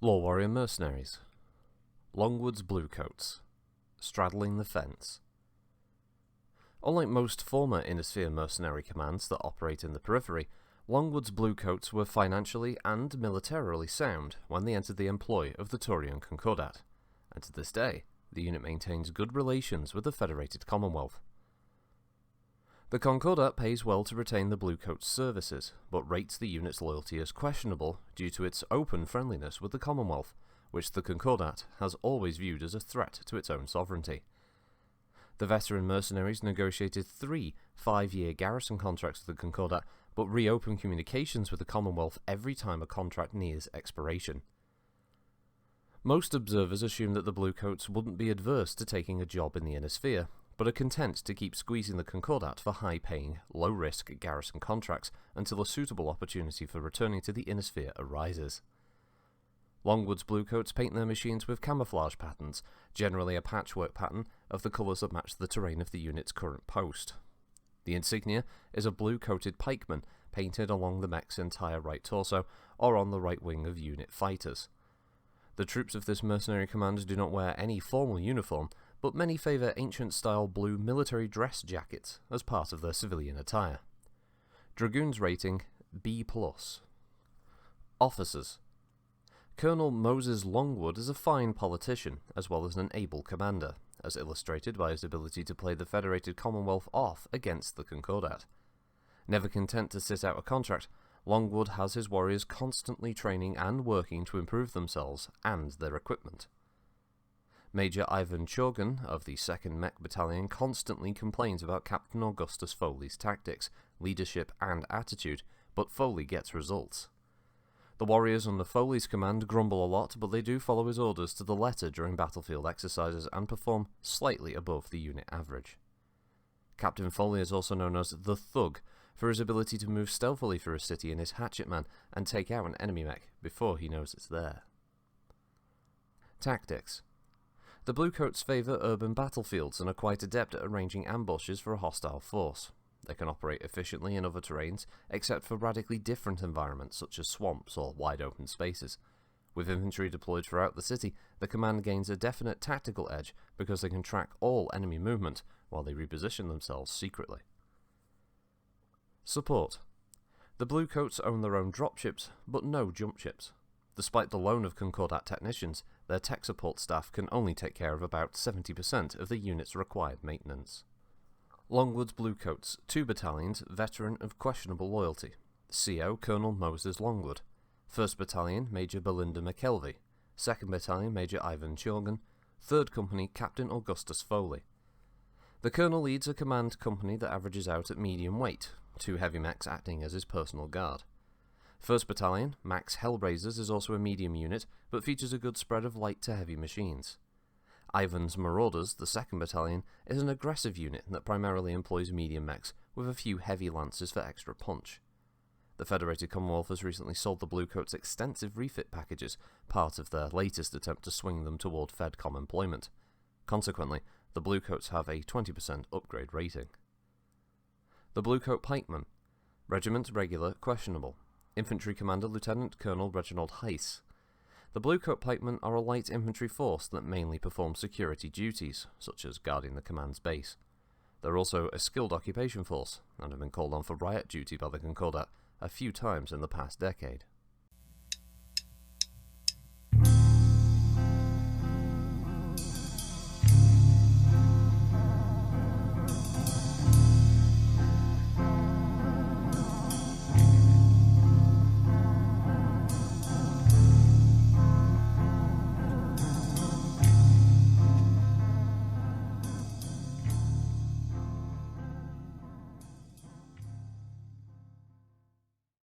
LoreWarrior Mercenaries, Longwood's Bluecoats, straddling the fence. Unlike most former Innisphere mercenary commands that operate in the periphery, Longwood's Bluecoats were financially and militarily sound when they entered the employ of the Taurian Concordat, and to this day, the unit maintains good relations with the Federated Commonwealth. The Concordat pays well to retain the Bluecoats' services, but rates the unit's loyalty as questionable due to its open friendliness with the Commonwealth, which the Concordat has always viewed as a threat to its own sovereignty. The veteran mercenaries negotiated 3 5-year garrison contracts with the Concordat, but reopen communications with the Commonwealth every time a contract nears expiration. Most observers assume that the Bluecoats wouldn't be adverse to taking a job in the Innisphere, but are content to keep squeezing the Concordat for high-paying, low-risk garrison contracts until a suitable opportunity for returning to the Innisphere arises. Longwood's Bluecoats paint their machines with camouflage patterns, generally a patchwork pattern of the colours that match the terrain of the unit's current post. The insignia is a blue-coated pikeman painted along the mech's entire right torso or on the right wing of unit fighters. The troops of this mercenary command do not wear any formal uniform, but many favour ancient-style blue military dress jackets as part of their civilian attire. Dragoons rating B+. Officers. Colonel Moses Longwood is a fine politician, as well as an able commander, as illustrated by his ability to play the Federated Commonwealth off against the Concordat. Never content to sit out a contract, Longwood has his warriors constantly training and working to improve themselves and their equipment. Major Ivan Chorgan of the 2nd Mech Battalion constantly complains about Captain Augustus Foley's tactics, leadership and attitude, but Foley gets results. The warriors under Foley's command grumble a lot, but they do follow his orders to the letter during battlefield exercises and perform slightly above the unit average. Captain Foley is also known as the Thug for his ability to move stealthily through a city in his hatchetman and take out an enemy mech before he knows it's there. Tactics. The Bluecoats favour urban battlefields and are quite adept at arranging ambushes for a hostile force. They can operate efficiently in other terrains, except for radically different environments such as swamps or wide open spaces. With infantry deployed throughout the city, the command gains a definite tactical edge because they can track all enemy movement while they reposition themselves secretly. Support. The Bluecoats own their own dropships, but no jumpships. Despite the loan of Concordat technicians, their tech support staff can only take care of about 70% of the unit's required maintenance. Longwood's Bluecoats, 2 battalions, veteran of questionable loyalty. CO Colonel Moses Longwood. 1st Battalion, Major Belinda McKelvey. 2nd Battalion, Major Ivan Chorgan. 3rd Company, Captain Augustus Foley. The Colonel leads a command company that averages out at medium weight, 2 heavy mechs acting as his personal guard. 1st Battalion, Max Hellraisers, is also a medium unit, but features a good spread of light to heavy machines. Ivan's Marauders, the 2nd Battalion, is an aggressive unit that primarily employs medium mechs, with a few heavy lancers for extra punch. The Federated Commonwealth has recently sold the Bluecoats extensive refit packages, part of their latest attempt to swing them toward FedCom employment. Consequently, the Bluecoats have a 20% upgrade rating. The Bluecoat Pikeman. Regiment Regular Questionable. Infantry Commander Lieutenant Colonel Reginald Heiss. The Bluecoat Pikemen are a light infantry force that mainly perform security duties, such as guarding the command's base. They're also a skilled occupation force, and have been called on for riot duty by the Concordat a few times in the past decade.